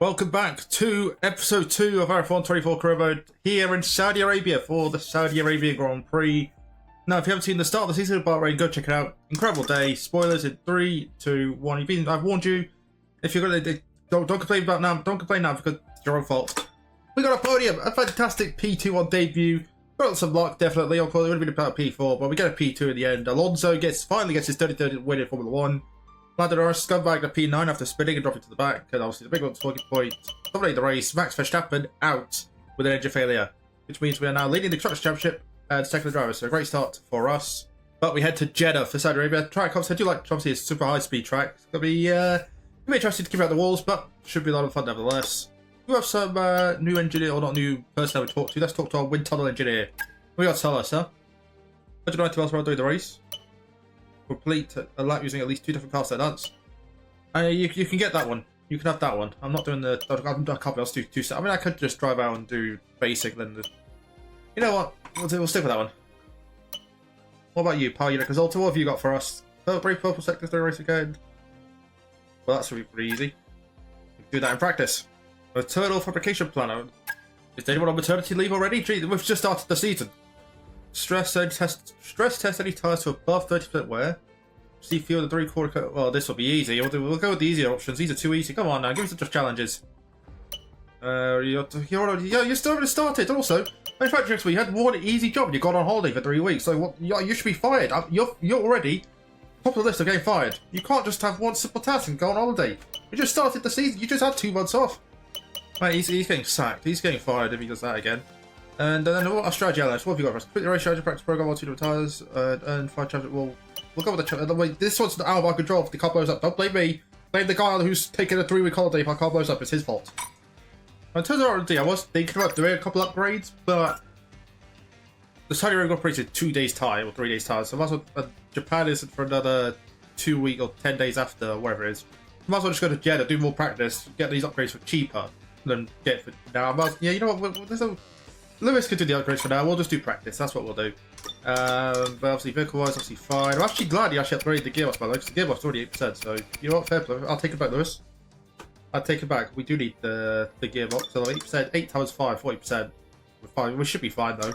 Welcome back to episode 2 of our F1 24 career mode here in Saudi Arabia for the Saudi Arabia Grand Prix. Now, if you haven't seen the start of the season of Bahrain, go check it out. Incredible day. Spoilers in 3, 2, 1. I've warned you. If you're gonna don't complain about now. Don't complain now because it's your own fault. We got a podium, a fantastic P2 on debut. Got some luck, definitely. Of course, it would have been about P4, but we get a P2 in the end. Alonso finally gets his 33rd win in Formula 1. Landed our scumbag to P9 after spinning and dropping to the back, and obviously the big one's talking point. Dominating the race, Max Verstappen out with an engine failure, which means we are now leading the Constructors' Championship and second driver. So a great start for us. But we head to Jeddah for Saudi Arabia. Track, obviously, I do like, obviously, it's a super high-speed track. It's gonna be interesting to keep out the walls, but should be a lot of fun nevertheless. We have some new engineer, or not new personnel we talk to. Let's talk to our wind tunnel engineer. We got to tell us, huh? 190 miles per hour during the race. Complete a lap using at least 2 different car setups. You can get that one. You can have that one. I'm not doing the. I can't be able to do 2 sets. I mean, I could just drive out and do basic. Then, you know what? We'll stick with that one. What about you, pal? You Exalta, what have you got for us? Brave purple sectors during race again. Well, that's really pretty easy. We can do that in practice. Maternal fabrication planner. Is anyone on maternity leave already? Gee, we've just started the season. Stress test any tires to above 30% wear. See fuel the 3/4 coat. Well, this will be easy. We'll go with the easier options. These are too easy. Come on now, give me some just challenges. You're still already started. Also, manufacturing we had one easy job and you got on holiday for 3 weeks. So what? You should be fired. You're already top of the list of getting fired. You can't just have one simple task and go on holiday. You just started the season. You just had 2 months off. Mate, he's getting sacked. He's getting fired if he does that again. And then what our strategy elements? What have you got for us? Complete the race strategy practice program on 2 different tires and 5 challenges. We'll go with the wait, this one's out of our control if the car blows up. Don't blame me. Blame the guy who's taking a 3-week holiday if our car blows up. It's his fault. In terms of R&D, I was thinking about doing a couple upgrades, but the Saudi Arabia Grand Prix is in 2 days' time or 3 days' time. So might as well, Japan isn't for another 2 weeks or 10 days after, whatever it is. Might as well just go to Jeddah, do more practice, get these upgrades for cheaper than get for now. Yeah, you know what? Lewis could do the upgrades for now. We'll just do practice. That's what we'll do. But obviously, vehicle-wise, obviously fine. I'm actually glad he actually upgraded the gearbox, by the way, because the gearbox is already 8%. So, you know what? Fair play. I'll take it back, Lewis. I'll take it back. We do need the gearbox. So, 8%, 8 times 5, 40%. We're fine. We should be fine, though.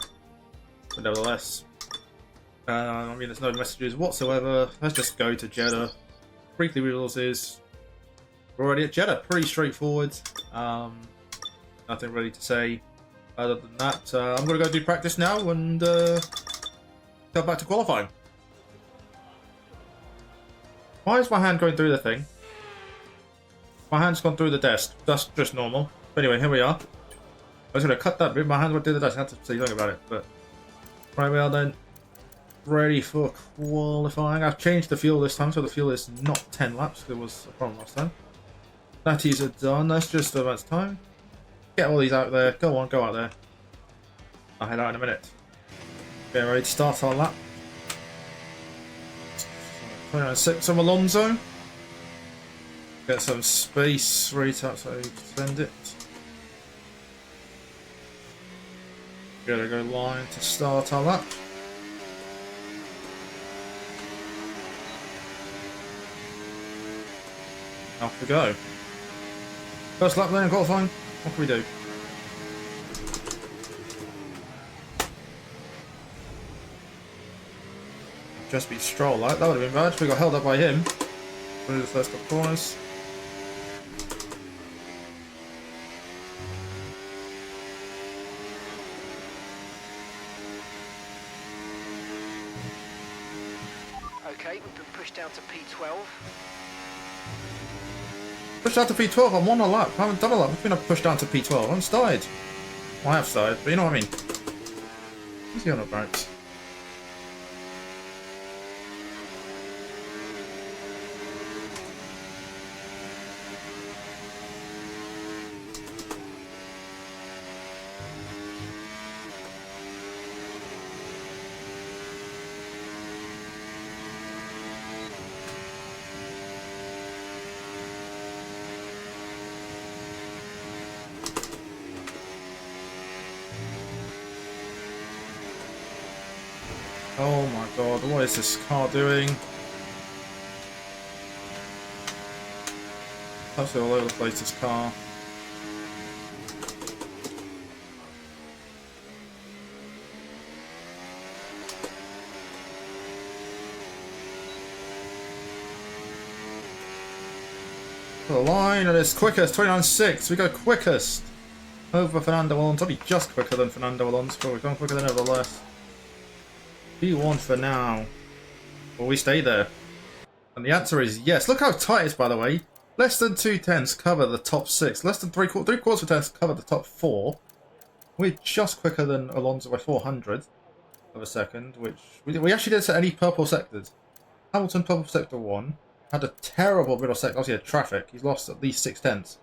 But nevertheless. I mean, there's no messages whatsoever. Let's just go to Jeddah. Briefly resources. We're already at Jeddah. Pretty straightforward. Nothing really to say. Other than that, I'm going to go do practice now and go back to qualifying. Why is my hand going through the thing? My hand's gone through the desk. That's just normal. But anyway, here we are. I was going to cut that bit. My hand went through the desk. I had to say something about it. But right, we are then ready for qualifying. I've changed the fuel this time, so the fuel is not 10 laps. There was a problem last time. That is done. That's just about time. Get all these out there. Go on, go out there. I'll head out in a minute. Get ready to start our lap. 29.6 on Alonso. Get some space ready to extend it. Gotta go line to start our lap. Off we go. First lap then, qualifying. What can we do? Just beat Stroll, like that would have been bad. We got held up by him. Through the first couple corners. Okay, we've been pushed down to P12. Pushed down to P12, I'm on a lap. I haven't done a lap. I've been pushed down to P12. I'm started. Well, I have started, but you know what I mean. What's he on about? Oh my god, what is this car doing? Absolutely all over the place, this car. For the line, and it's quickest, 29.6. We go quickest over Fernando Alonso. Only just quicker than Fernando Alonso, but we're going quicker than nevertheless. P1 for now. Will we stay there? And the answer is yes. Look how tight it is, by the way. Less than 2/10 cover the top 6. Less than 3/4 of a tenth cover the top 4. We're just quicker than Alonso by 400 of a second, which we actually didn't set any purple sectors. Hamilton purple sector 1 had a terrible middle sector. Obviously, had traffic. He's lost at least 6/10.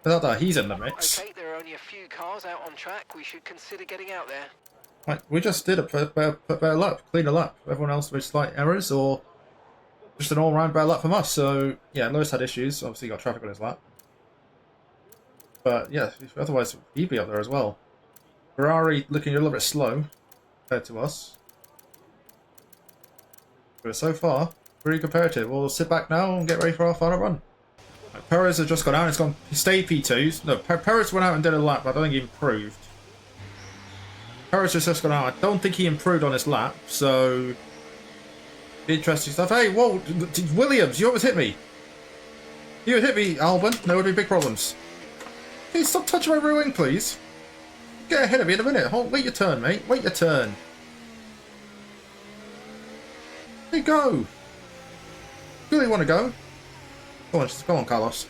Without that, he's in the mix. Okay, there are only a few cars out on track. We should consider getting out there. Right, we just did a better lap, cleaner lap. Everyone else with slight errors or just an all-round bad lap from us. So yeah, Lewis had issues. Obviously, he got traffic on his lap. But yeah, otherwise he'd be up there as well. Ferrari looking a little bit slow compared to us. But so far, pretty comparative. We'll sit back now and get ready for our final run. Right, Perez has just gone out. He stayed P2s. No, Perez went out and did a lap, but I don't think he improved. Perez has just gone out. I don't think he improved on his lap, so interesting stuff. Hey, whoa, Williams, you almost hit me. You would hit me, Albon. There would be big problems. Hey, stop touching my rear wing, please. Get ahead of me in a minute. Wait your turn, mate. Wait your turn. Hey, go. Really want to go? Go on, just go on, Carlos.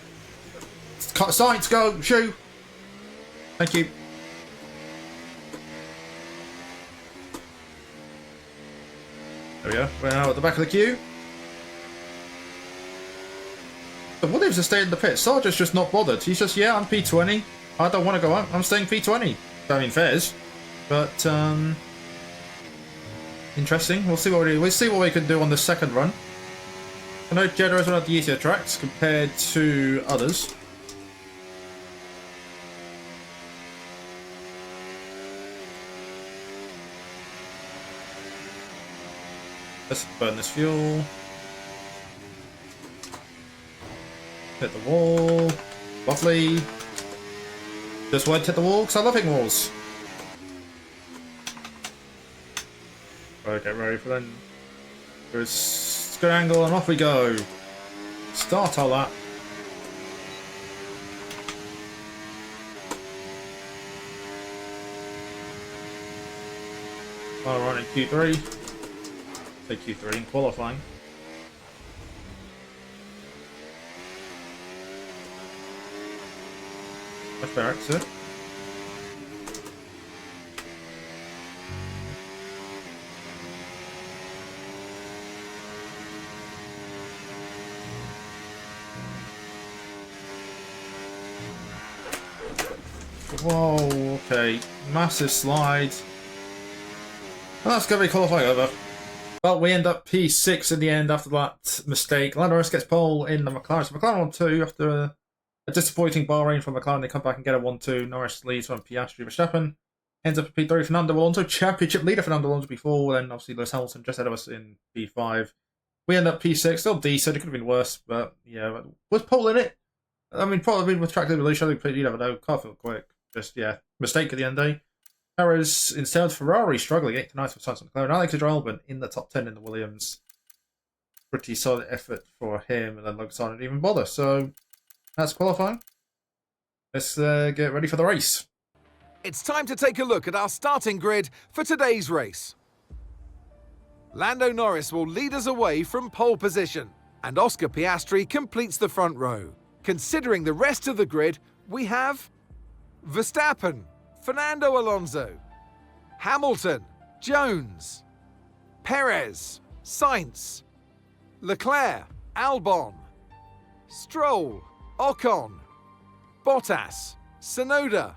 Science, go. Shoo. Thank you. There we go. We're now at the back of the queue. The Williams are staying in the pit. Sarge's just not bothered. He's just, yeah, I'm P20. I don't want to go out. I'm staying P20. I mean, fairs. But, interesting. We'll see what we can do on the second run. I know Jeddah is one of the easier tracks compared to others. Let's burn this fuel. Hit the wall. Lovely. Just won't hit the wall because I love hitting walls. Right, get ready for then. There's good angle and off we go. Start our lap. Well, we're on in Q3. Say Q3 in qualifying. Much better exit. Whoa, okay. Massive slide. Well, that's going to be qualifying over. But we end up P6 in the end after that mistake. Lando Norris gets pole in the McLaren. So McLaren 1-2 after a disappointing Bahrain from McLaren. They come back and get a 1-2. Norris leads from Piastri. Verstappen ends up at P3. Fernando Alonso, championship leader Fernando Alonso before. Then obviously Lewis Hamilton just ahead of us in P5. We end up P6. Still decent. It could have been worse. But yeah, was pole in it? I mean, probably with track evolution. You never know. Car feel quick. Just, yeah, mistake at the end of the day. Perez, instead of Ferrari, struggling 8th to 9th for Sainz and McLaren. Alexander Albon in the top 10 in the Williams. Pretty solid effort for him, and then Logan didn't even bother. So that's qualifying. Let's get ready for the race. It's time to take a look at our starting grid for today's race. Lando Norris will lead us away from pole position, and Oscar Piastri completes the front row. Considering the rest of the grid, we have Verstappen, Fernando Alonso, Hamilton, Jones, Perez, Sainz, Leclerc, Albon, Stroll, Ocon, Bottas, Tsunoda,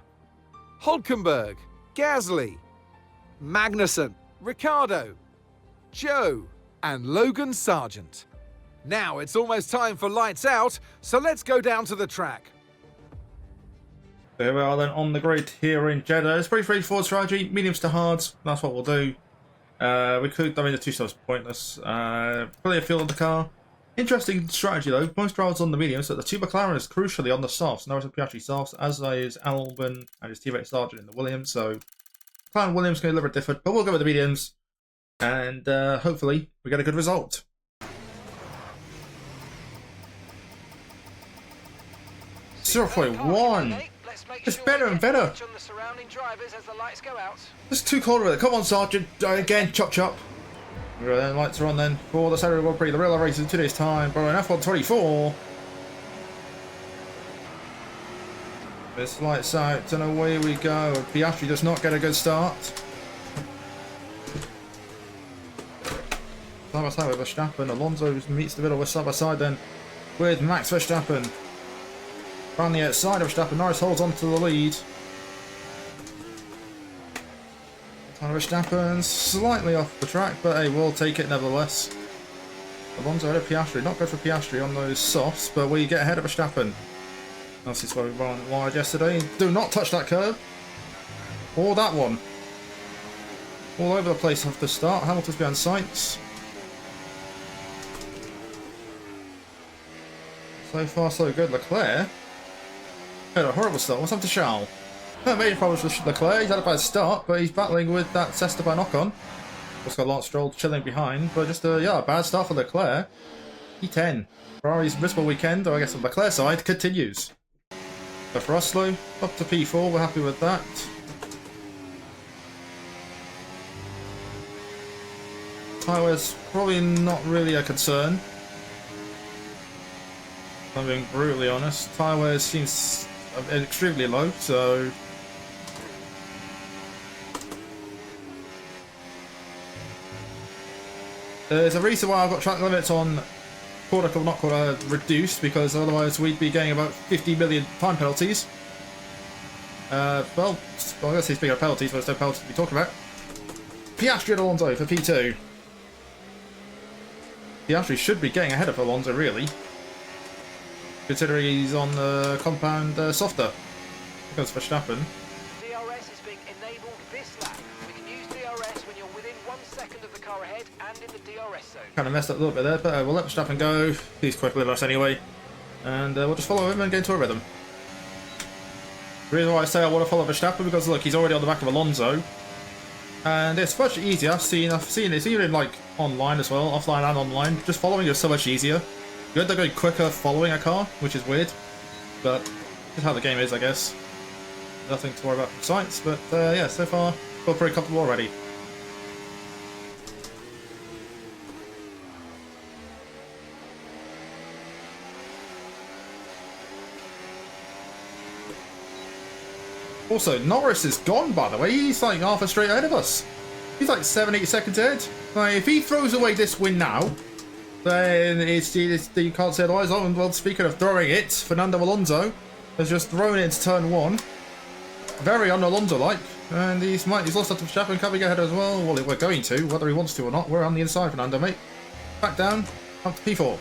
Hulkenberg, Gasly, Magnussen, Ricciardo, Joe, and Logan Sargent. Now it's almost time for lights out, so let's go down to the track. There we are then on the grid here in Jeddah. It's pretty straightforward strategy, mediums to hards. That's what we'll do. We could, I mean, the two stars are pointless. Plenty of fuel in the car. Interesting strategy though. Most drivers on the mediums, so the two McLaren is crucially on the softs. Norris and Piastri softs, as is Albon and his teammate Sargent in the Williams. So McLaren Williams can be a little bit different, but we'll go with the mediums, and hopefully we get a good result. 0.1. It's better and better. On the surrounding drivers as the lights go out. It's too cold with it. Come on, Sergeant. Again, chop chop. Then lights are on then for the Saturday Grand Prix. The real race in 2 days' time. Bahrain F1 24. This lights out and away we go. Piastri does not get a good start. Side by side with Verstappen. Alonso meets the middle with side by side then with Max Verstappen. Around the outside of Verstappen, Norris holds on to the lead. Verstappen slightly off the track, but hey, we'll take it nevertheless. Alonso ahead of Piastri. Not good for Piastri on those softs, but we get ahead of Verstappen. This is why we ran wide yesterday. Do not touch that curb. Or that one. All over the place off the start. Hamilton's behind Sainz. So far so good. Leclerc had a horrible start. What's up to Charles? Major problems with Leclerc. He's had a bad start, but he's battling with that Esteban knock-on. Just got Lance Stroll chilling behind, but just a bad start for Leclerc. P10. Ferrari's miserable weekend, or I guess on Leclerc's side, continues. But for Oslo, up to P4, we're happy with that. Tyres probably not really a concern. If I'm being brutally honest. Tyre wear seems extremely low, so there's a reason why I've got track limits on quarter reduced, because otherwise we'd be getting about 50 million time penalties. Well, I guess speaking of penalties, but there's no penalties to be talking about. Piastri and Alonso for P2. Piastri should be getting ahead of Alonso, really, considering he's on the compound softer. Because Verstappen. DRS is being enabled this lap. We can use DRS when you're within 1 second of the car ahead and in the DRS zone. Kind of messed up a little bit there, but we'll let Verstappen go. He's quicker than us anyway. And we'll just follow him and get into a rhythm. The reason why I say I want to follow Verstappen, because look, he's already on the back of Alonso. And it's much easier. I've seen this even like online as well, offline and online. Just following is so much easier. You end up going quicker following a car, which is weird. But just how the game is, I guess. Nothing to worry about from sights, but yeah, so far feel pretty comfortable already. Also, Norris is gone, by the way. He's like half a straight ahead of us. He's like 7-8 seconds ahead. Like, if he throws away this win now, then you can't say otherwise. Oh, well, speaking of throwing it, Fernando Alonso has just thrown it into turn 1. Very un-Alonso-like. And he's lost that to Verstappen. Can we get ahead as well? Well, we're going to, whether he wants to or not. We're on the inside, Fernando, mate. Back down. Up to P4.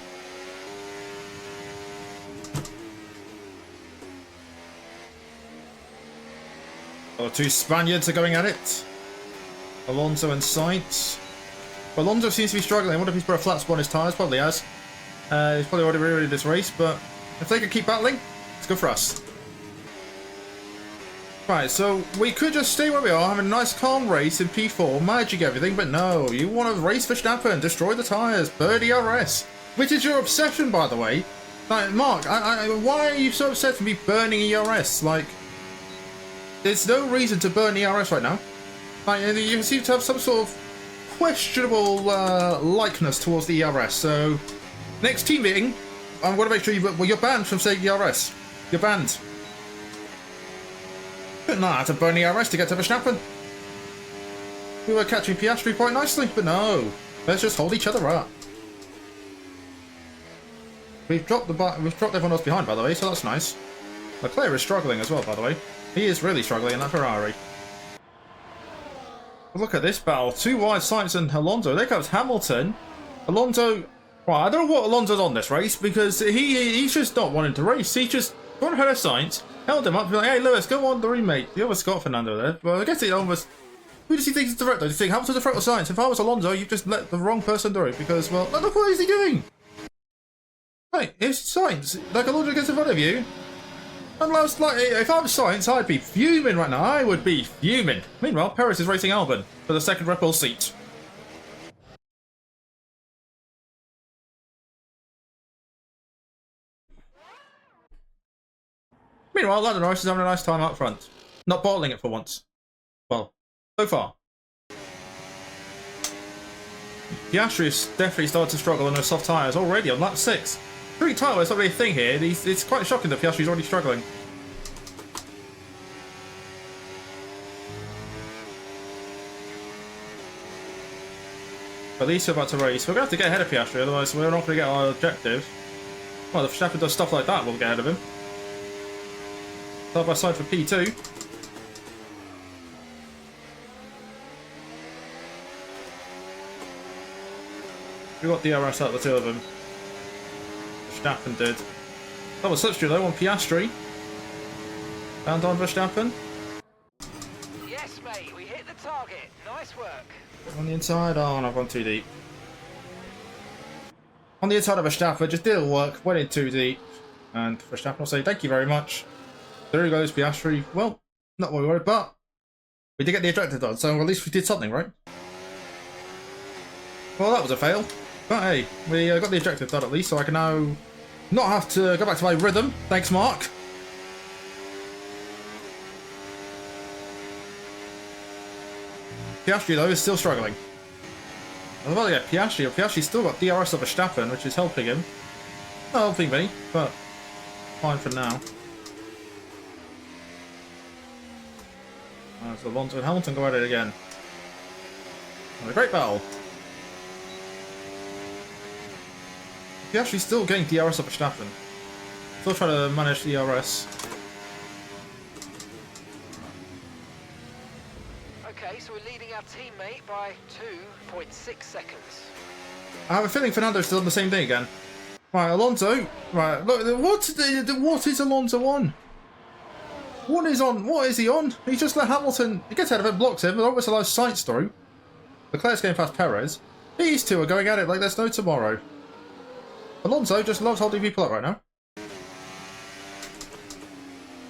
The two Spaniards are going at it. Alonso and Sainz. Well, Alonso seems to be struggling. I wonder if he's put a flat spot on his tyres. Probably has. He's probably already ruined this race, but if they can keep battling, it's good for us. Right, so we could just stay where we are, having a nice calm race in P4, managing everything, but no, you want to race Verstappen, destroy the tyres, birdie DRS, which is your obsession, by the way. Like, Mark, why are you so upset for me burning ERS? Like, there's no reason to burn ERS right now. Like, you seem to have some sort of questionable likeness towards the ERS. So, next team meeting, I'm going to make sure you're banned from saying ERS. You're banned. But no, I had to burn ERS to get to Verstappen. We were catching Piastri quite nicely, but no. Let's just hold each other up. We've dropped everyone else behind, by the way, so that's nice. Leclerc is struggling as well, by the way. He is really struggling in that Ferrari. Look at this battle. Two wide Sainz and Alonso. There comes Hamilton. Alonso... Well, I don't know what Alonso's on this race, because he's just not wanting to race. He just got ahead of Sainz, held him up, like, hey, Lewis, go on the remake. The other Scott Fernando there. Well, I guess it almost... Who does he think is the threat, though? Does he think Hamilton's the threat or Sainz? If I was Alonso, you've just let the wrong person do it, because, well, look, what is he doing? Right, it's Sainz. Like, Alonso gets in front of you. And like, if I'm Sainz, I'd be fuming right now. I would be fuming. Meanwhile, Perez is racing Albon for the second Red Bull seat. Meanwhile, Lando Norris is having a nice time up front. Not bottling it for once. Well, so far. Piastri is definitely started to struggle on those soft tyres already on lap 6. 3 tyre is not really a thing here. It's quite shocking that Piastri's already struggling. At least we're about to race. We're going to have to get ahead of Piastri, otherwise we're not going to get our objectives. Well, if Verstappen does stuff like that, we'll get ahead of him. Side by side for P2. We got DRS out of the two of them. Verstappen did. That was slipstream though on Piastri. And on Verstappen. Yes, mate, we hit the target. Nice work. On the inside, oh, no, I've gone too deep. On the inside of Verstappen, just didn't work, went in too deep. And Verstappen will say, thank you very much. There he goes, Piastri. Well, not what we wanted, but we did get the objective done, so at least we did something, right? Well, that was a fail. But hey, we got the objective done at least, so I can now not have to go back to my rhythm. Thanks, Mark. Piastri, though, is still struggling. I was about to get Piastri, but Piastri's still got DRS of Verstappen, which is helping him. Not helping me, but fine for now. So Alonso and Hamilton go at it again. And a great battle. Piastri's still getting DRS of Verstappen. Still trying to manage DRS. Okay, so we're leading our teammate by 2.6 seconds. I have a feeling Fernando's still on the same thing again. Right, Alonso. Right, look, what is Alonso on? What is he on? He just let Hamilton. He gets out of it, blocks him, but almost allows Sainz through. Leclerc's getting past Perez. These two are going at it like there's no tomorrow. Alonso just loves holding people up right now. To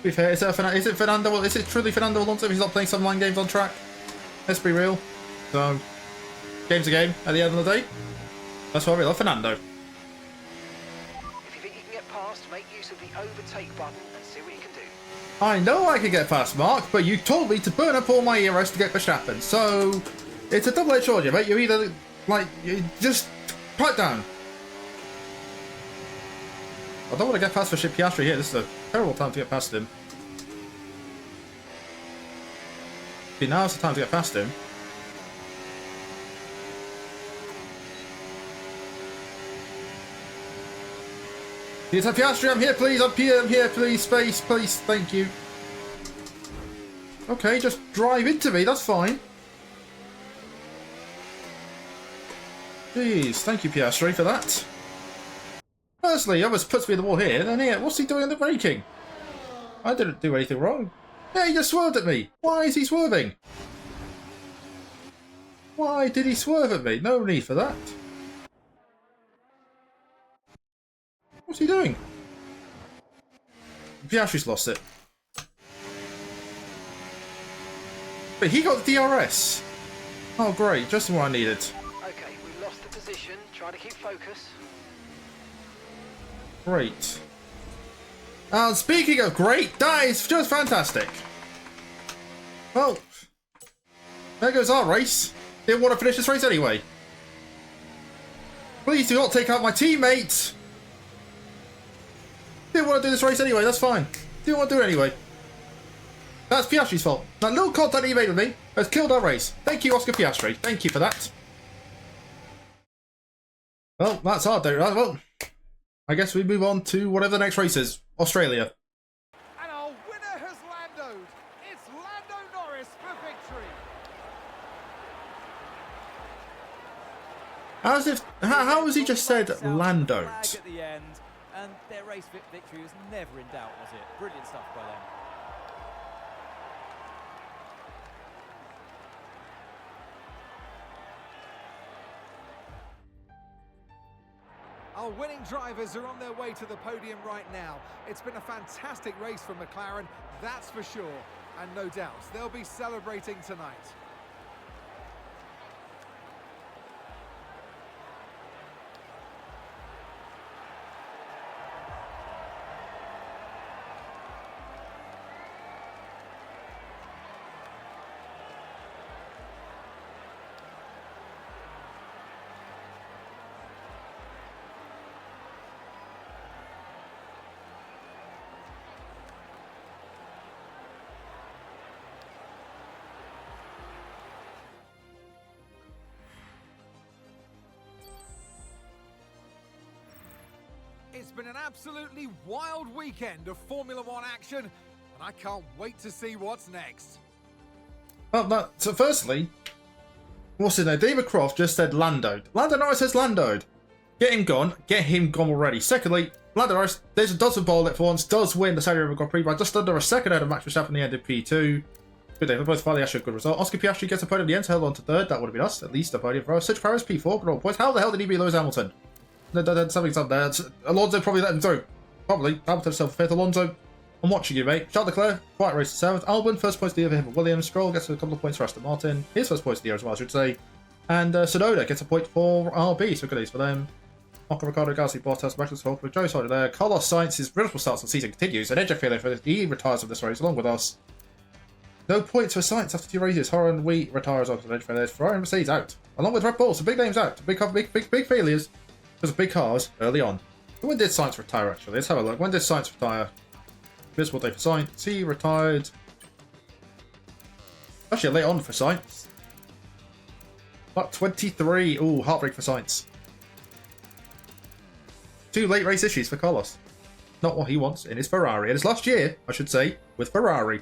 be fair, is it Fernando? Is it truly Fernando Alonso if he's not playing some line games on track? Let's be real. So, game's a game at the end of the day. That's why we love Fernando. If you think you can get past, make use of the overtake button and see what you can do. I know I can get past Mark, but you told me to burn up all my heroes to get Verstappen, so it's a double-edged sword, mate. You either, you just pipe down. I don't want to get past Piastri here. This is a terrible time to get past him. See, now's the time to get past him. Here's Piastri, I'm here, please. I'm here, please. Space, please. Thank you. Okay, just drive into me. That's fine. Jeez, thank you, Piastri, for that. Firstly, he almost puts me in the wall here. Then here, what's he doing in the braking? I didn't do anything wrong. Yeah, he just swerved at me. Why is he swerving? Why did he swerve at me? No need for that. What's he doing? Piastri's lost it. But he got the DRS. Oh, great. Just what I needed. Okay, we lost the position. Try to keep focus. Great. Speaking of great, that is just fantastic. Well, there goes our race. Didn't want to finish this race anyway. Please do not take out my teammate. Didn't want to do this race anyway, that's fine. Didn't want to do it anyway. That's Piastri's fault. That little contact he made with me has killed our race. Thank you, Oscar Piastri. Thank you for that. Well, that's hard though, right? Well, I guess we move on to whatever the next race is. Australia. And our winner has Landoed. It's Lando Norris for victory. As if, how has he just said Lando? At the end, and their race victory was never in doubt, was it? Brilliant stuff by them. Our winning drivers are on their way to the podium right now. It's been a fantastic race for McLaren, that's for sure. And no doubt, they'll be celebrating tonight. It's been an absolutely wild weekend of Formula One action, and I can't wait to see what's next. Well, so firstly, what's his name? David Croft just said Lando. Lando Norris says Landoed. Get him gone. Get him gone already. Secondly, Lando Norris does a ball it for once, does win the Saudi Arabia Grand Prix by just under a second out of Max Verstappen in the end of P2. Good day for both finally actually a good result. Oscar Piastri gets a podium at the end, held on to third. That would have been us, at least a podium for us. Sergio Perez P4, good old points. How the hell did he beat Lewis Hamilton? Something's up there. Alonso probably let him through. Probably. Hamilton himself fifth. Alonso, I'm watching you, mate. Charles Leclerc, quiet race to seventh. Albon, first points of the year for him for Williams. Stroll gets a couple of points for Aston Martin. His first points of the year as well, I should say. And Sonoda gets a point for RB, so good days for them. Marco Ricciardo, Gasly, Bottas, Magnus Hulkenberg, Joe Sodder there. Carlos Sainz's beautiful starts the season continues. And Edge feeling for this. He retires from this race along with us. No points for Sainz after 2 races. Horan Wheat retires after the Edge failures. Ferrari and Mercedes out. Along with Red Bull, so big names out. Big failures because of big cars early on. When did Sainz retire actually? Let's have a look. When did Sainz retire? Miserable day for Sainz. He retired. Actually, late on for Sainz. About 23. Ooh, heartbreak for Sainz. 2 late race issues for Carlos. Not what he wants in his Ferrari. And his last year, I should say, with Ferrari.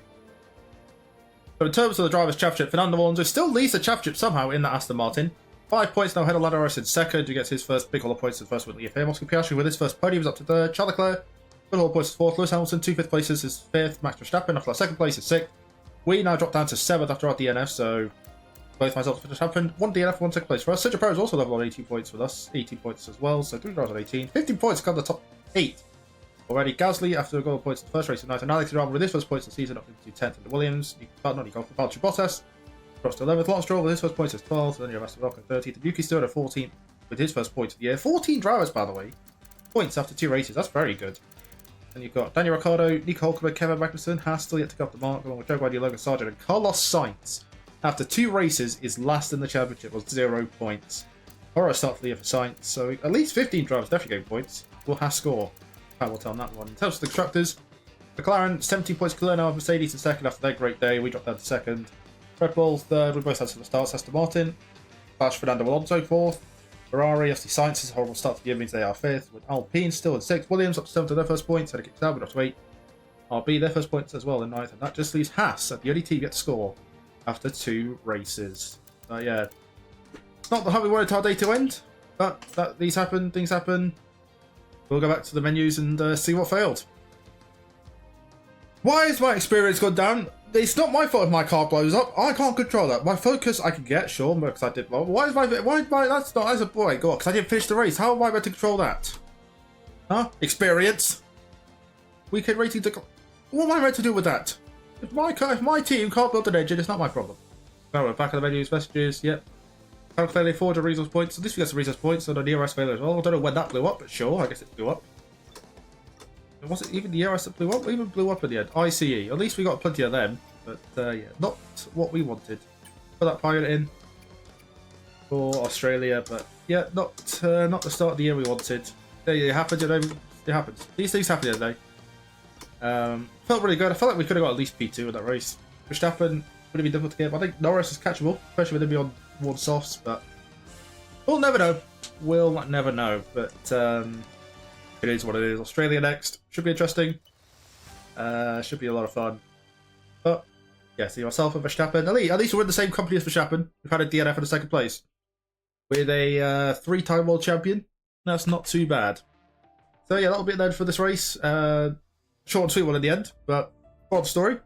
So in terms of the Drivers' Championship, Fernando Alonso still leads the championship somehow in that Aston Martin. 5 points now ahead of Lando Norris in second, who gets his first big haul of points in the first win of the year. Oscar Piastri with his first podium is up to third. Charles Leclerc, good haul of points is fourth. Lewis Hamilton, 2 fifth places is fifth. Max Verstappen after that second place is sixth. We now drop down to seventh after our DNF, so both myself and Verstappen. 1 DNF, 1 second place for us. Sergio Perez also level on 18 points with us. 18 points as well, so 3 drivers on 18. 15 points to come to the top 8. Already Gasly after a goal of points in the first race of the night, and Alex Albon with his first points of the season up into 10th in the Williams. Valtteri Bottas drops to 11th. Lance Stroll with his first points is 12th, then you have Aston Martin 13th. Yuki Tsunoda at 14th with his first points of the year. 14 drivers, by the way, points after 2 races. That's very good. Then you've got Daniel Ricciardo, Nico Hulkenberg, Kevin Magnussen, Haas still yet to go up the mark, along with Joe Guardia, Logan Sargent, and Carlos Sainz. After 2 races, is last in the championship with 0 points. Horror start for the year for Sainz, so at least 15 drivers definitely getting points. Will Haas score? I will tell on that one. In terms of the constructors, McLaren 17 points clear now of Mercedes in second after their great day. We dropped down to second. Red Bull third. We both had some starts. Aston Martin, Fernando Alonso fourth. Ferrari, FC Sainz's horrible start to the year means they are fifth. With Alpine still in sixth. Williams up to 7th to their first points. Had a kick down, but up to 8. RB their first points as well in ninth, and that just leaves Haas at the only team yet to score after 2 races. Yeah, it's not how we wanted our day to end, but these happen. Things happen. We'll go back to the menus and see what failed. Why has my experience gone down? It's not my fault if my car blows up. I can't control that. My focus I can get, sure, because I did blow up. Why is my that's not as a boy, go on, because I didn't finish the race. How am I meant to control that? Huh? Experience? Weekend rating to... What am I meant to do with that? If my team can't build an engine, it's not my problem. Now we're back at the menus, messages, yep. How failure forward to resource points. At least we got some resource points on the ERS failure as well. I don't know when that blew up, but sure, I guess it blew up. Was it even the ERS that blew up? We even blew up in the end. ICE. At least we got plenty of them. But yeah, not what we wanted. Put that pilot in for Australia, but yeah, not the start of the year we wanted. It happened, you know, it happens. These things happen the other day. Felt really good. I felt like we could have got at least P2 in that race. Verstappen would have been difficult to get, but I think Norris is catchable, especially with him on 1 softs, but we'll never know. We'll never know, but it is what it is. Australia next. Should be interesting. Should be a lot of fun. But yeah, see myself and Verstappen. At least we're in the same company as Verstappen. We've had a DNF in the second place. With a 3-time world champion. That's not too bad. So yeah, that'll be it then for this race. Short and sweet one in the end, but what the story.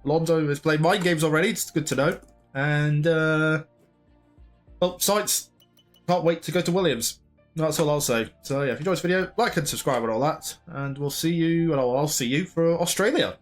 Alonso has played mind games already. It's good to know. And well, Sainz can't wait to go to Williams. That's all I'll say. So yeah, if you enjoyed this video, like and subscribe and all that, and we'll see you. And I'll see you for Australia.